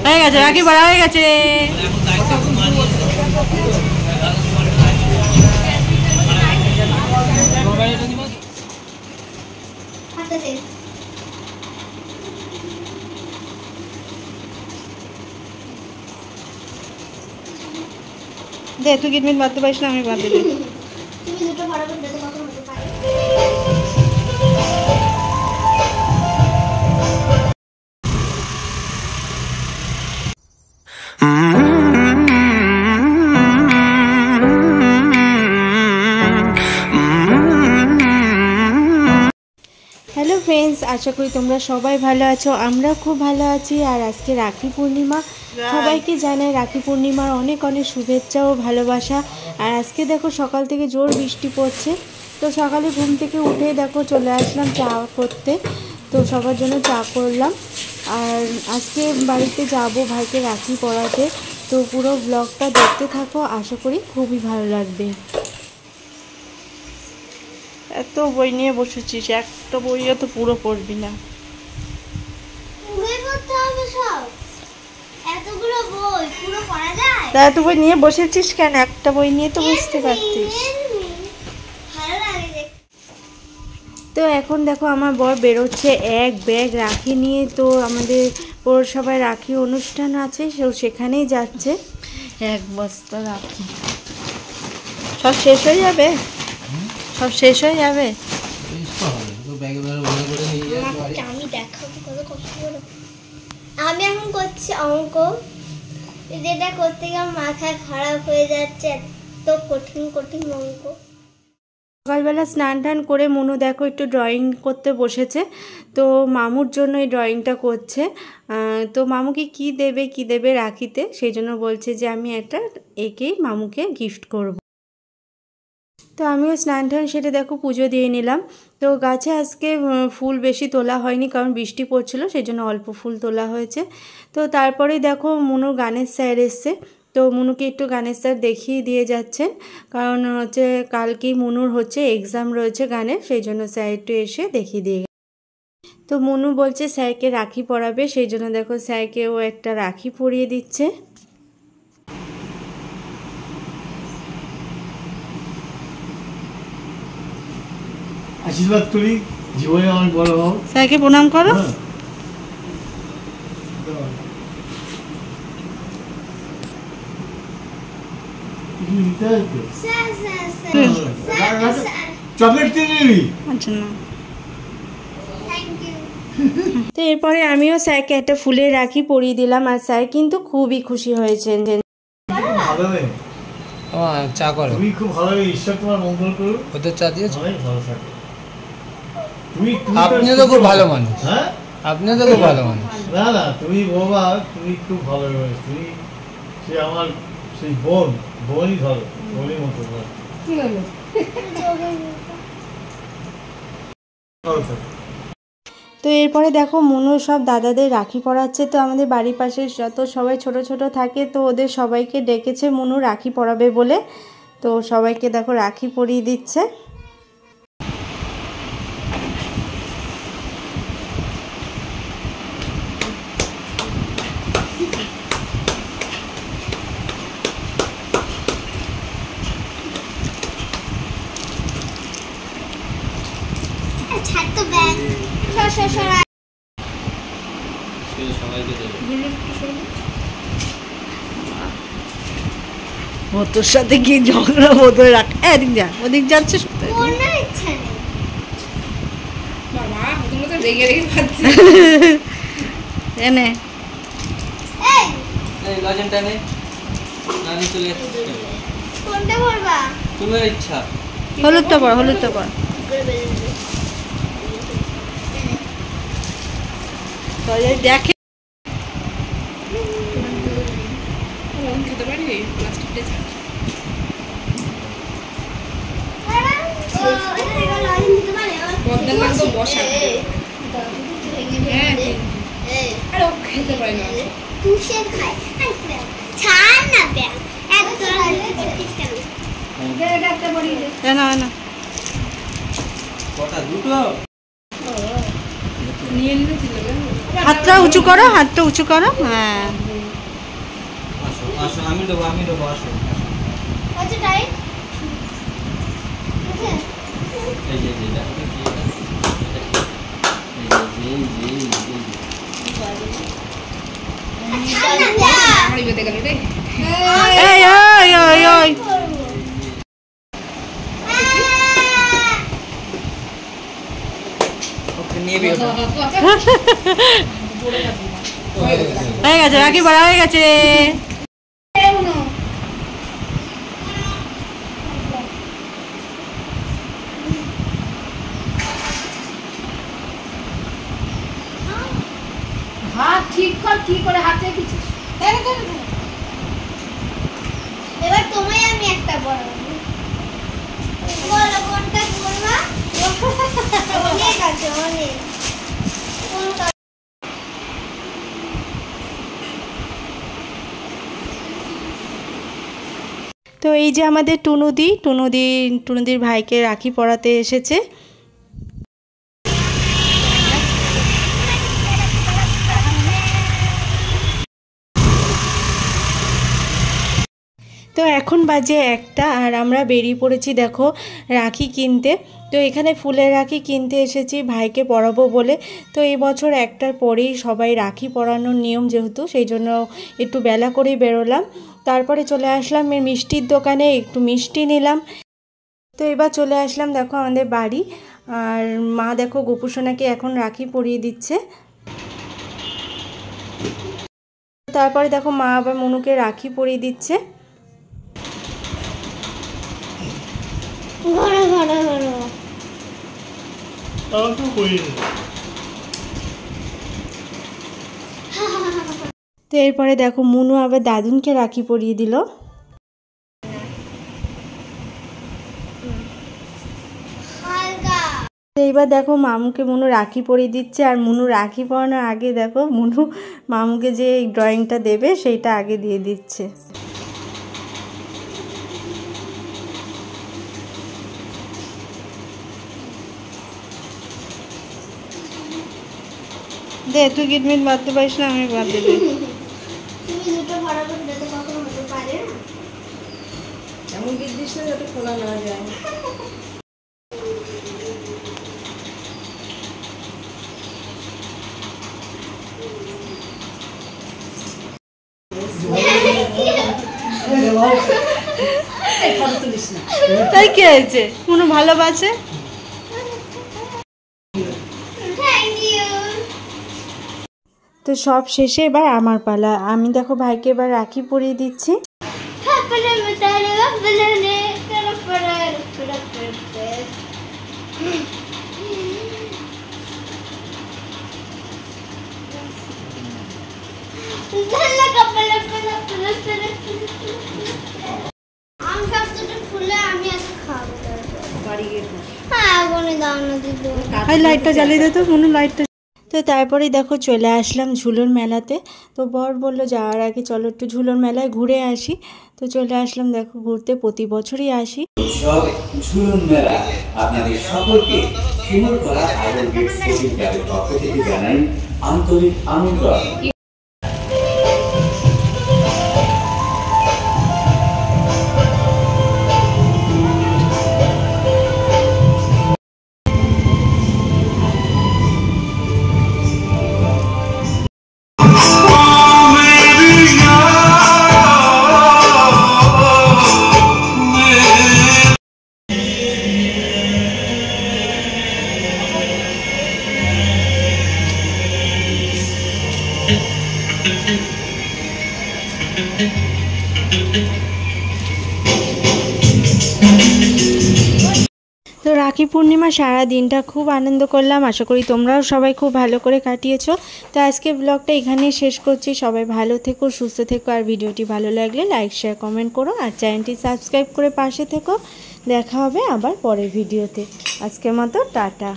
হয়ে গেছে, রাখি পড়া হয়ে গেছে। দে, তুই গিটমিট বাঁধতে পারিস না, আমি বাঁধতে দিই। হ্যালো ফ্রেন্ডস, আশা করি তোমরা সবাই ভালো আছো। আমরা খুব ভালো আছি। আর আজকে রাখি পূর্ণিমা, সবাইকে জানাই রাখি পূর্ণিমার অনেক অনেক শুভেচ্ছা ও ভালোবাসা। আর আজকে দেখো সকাল থেকে জোর বৃষ্টি পড়ছে, তো সকালে ঘুম থেকে উঠে দেখো চলে আসলাম চা করতে। তো সবার জন্য চা করলাম। আর আজকে বাড়িতে যাব ভাইকে রাখি পরাতে। তো পুরো ব্লগটা দেখতে থাকো, আশা করি খুবই ভালো লাগবে। এত বই নিয়ে বসেছিস, একটা বইও তো পুরো পড়বি না। তা এত বই নিয়ে বসেছিস কেন? একটা বই নিয়ে তো বুঝতে পারতিস। তো এখন দেখো আমার বর বেরোচ্ছে এক ব্যাগ রাখি নিয়ে। তো আমাদের পৌরসভায় রাখি অনুষ্ঠান আছে, সেখানেই যাচ্ছে। এক বস্তা রাখি সব শেষ হয়ে যাবে, সব শেষ হয়ে যাবে। আমি এখন করছি অঙ্ক, যেটা করতে গিয়ে মাথা খারাপ হয়ে যাচ্ছে, এত কঠিন কঠিন অঙ্ক। সকালবেলা স্নান টান করে মনু দেখো একটু ড্রয়িং করতে বসেছে। তো মামুর জন্য এই ড্রয়িংটা করছে। তো মামুকে কি দেবে রাখিতে, সেই জন্য বলছে যে আমি একটা একেই মামুকে গিফট করব। তো আমিও স্নান টান সেরে দেখো পুজো দিয়ে নিলাম। তো গাছে আজকে ফুল বেশি তোলা হয়নি, কারণ বৃষ্টি পড়ছিল, সেই জন্য অল্প ফুল তোলা হয়েছে। তো তারপরেই দেখো মনুর গানের স্যার এসছে। তো মনুকে একটু গানের স্যার দেখিয়ে দিয়ে যাচ্ছেন, কারণ হচ্ছে কালকেই মনুর হচ্ছে এক্সাম রয়েছে গানের, সেই জন্য স্যার একটু এসে দেখিয়ে দিয়ে। তো মনু বলছে স্যারকে রাখি পরাবে, সেই জন্য দেখো স্যারকেও একটা রাখি পরিয়ে দিচ্ছে। আশীর্বাদ করি, জীবনে অনেক বড় হও। স্যারকে প্রণাম করো। চকলেট কিনে নিবি? আচ্ছা না। তো এরপরে আমিও স্যারকে একটা ফুলের রাখি পরিয়ে দিলাম, আর স্যার কিন্তু খুবই খুশি হয়েছেন। ভালো মেয়ে, চা করো। তুমি খুব ভালো, ঈশ্বর তোমার মঙ্গল করুন। ওদের চা দিয়েছো? অনেক ভালো থাকো। আপনি তো খুব ভালো মানুষ। হ্যাঁ, আপনি তো খুব ভালো মানুষ। না না, তুমি বাবা, তুমি খুব ভালো মানুষ। তুমি সে আমার সেই বোনই ধরো, বোনই মতো ধরো। তো এরপরে দেখো মনু সব দাদাদের রাখি পরাচ্ছে। তো আমাদের বাড়ির পাশে যত সবাই ছোট ছোট থাকে, তো ওদের সবাইকে ডেকেছে মনু রাখি পরাবে বলে। তো সবাইকে দেখো রাখি পরিয়ে দিচ্ছে। ও তোর সাথে কি ঝগড়া বোধ রাখ, এদিক যা, ওদিক যাচ্ছে। এনে হলুদটা পর, হলুদটা পর। দেখে খেতে পারি বসা, খেতে পারি না, হাতটা উঁচু করো, হাতটা উঁচু করো। হ্যাঁ আমি দেবো আসো। আচ্ছা টাইট আচ্ছা এই যে এই ওই ওই ওই হয়ে গেছে, রাখি পড়া হয়ে গেছে। হাত ঠিক কর, কি করে হাতে কিছু এবার তোমায় আমি একটা বড় বলো কোনটা করবা অনেক আছে অনেক কোনটা তো এই যে আমাদের টুনুদির ভাইকে রাখি পরাতে এসেছে। তো এখন বাজে 1টা আর আমরা বেরিয়ে পড়েছি দেখো রাখি কিনতে। তো এখানে ফুলের রাখি কিনতে এসেছি ভাইকে পরাবো বলে। তো এই বছর 1টার পরেই সবাই রাখি পরানোর নিয়ম যেহেতু, সেই জন্য একটু বেলা করেই বেরোলাম। তারপরে চলে আসলাম এর মিষ্টির দোকানে, একটু মিষ্টি নিলাম। তো এবার চলে আসলাম দেখো আমাদের বাড়ি। আর মা দেখো গোপুসোনাকে এখন রাখি পরিয়ে দিচ্ছে। তারপরে দেখো মা আবার মনুকে রাখি পরিয়ে দিচ্ছে। ঘরে ঘরে ঘরে তাও তো করি না। তো এরপরে দেখো মনু আবার দাদুনকে রাখি পরিয়ে দিল। হালকা তো এইবার দেখো মামুকে মনু রাখি পরিয়ে দিচ্ছে। আর মনু রাখি পরানোর আগে দেখো মনু মামুকে যে ড্রয়িংটা দেবে সেইটা আগে দিয়ে দিচ্ছে। দে তুই গিটমিট বাঁধতে পারিস না, আমি বাঁধতে দিই। তুমি দুটো বরাবর দিতে কখনো হতে পারে না এমন গিট দিস না যাতে খোলা না যায়। ফটো তুলিস না। তাই কি হয়েছে, মনু ভালোবাসে। থ্যাংক ইউ তো সব শেষে এবার আমার পালা। আমি দেখো ভাইকে এবার রাখি পরিয়ে দিচ্ছি। খাপলে মতারে বাবলে নে করে পড়ে করে করতে জানলা কাপলে করে করে আমি সব দুটো ফুলে আমি আজকে খাবো বাড়ি গিয়ে খা। হ্যাঁ আগুনে দাও না দিদি আর লাইটটা জ্বালিয়ে দে তো মনু, লাইটটা। তো তারপরে দেখো চলে আসলাম ঝুলোর মেলাতে। তো বর বললো যাওয়ার আগে চলো একটু ঝুলোর মেলায় ঘুরে আসি। তো চলে আসলাম দেখো ঘুরতে, প্রতি বছরই আসি। উৎসব ঝুলন মেলা আপনাদের সকলকে শিমুলতলা আয়োজন ক্লাবের পক্ষ থেকে জানাই আন্তরিক আমন্ত্রণ। তো রাখি পূর্ণিমা সারা দিনটা খুব আনন্দ করলাম। আশা করি তোমরাও সবাই খুব ভালো করে কাটিয়েছো। তো আজকে ব্লগটা এখানেই শেষ করছি। সবাই ভালো থেকো, সুস্থ থেকো। আর ভিডিওটি ভালো লাগলে লাইক শেয়ার কমেন্ট করো। আর চ্যানেলটি সাবস্ক্রাইব করে পাশে থেকো। দেখা হবে আবার পরের ভিডিওতে। আজকের মতো টাটা।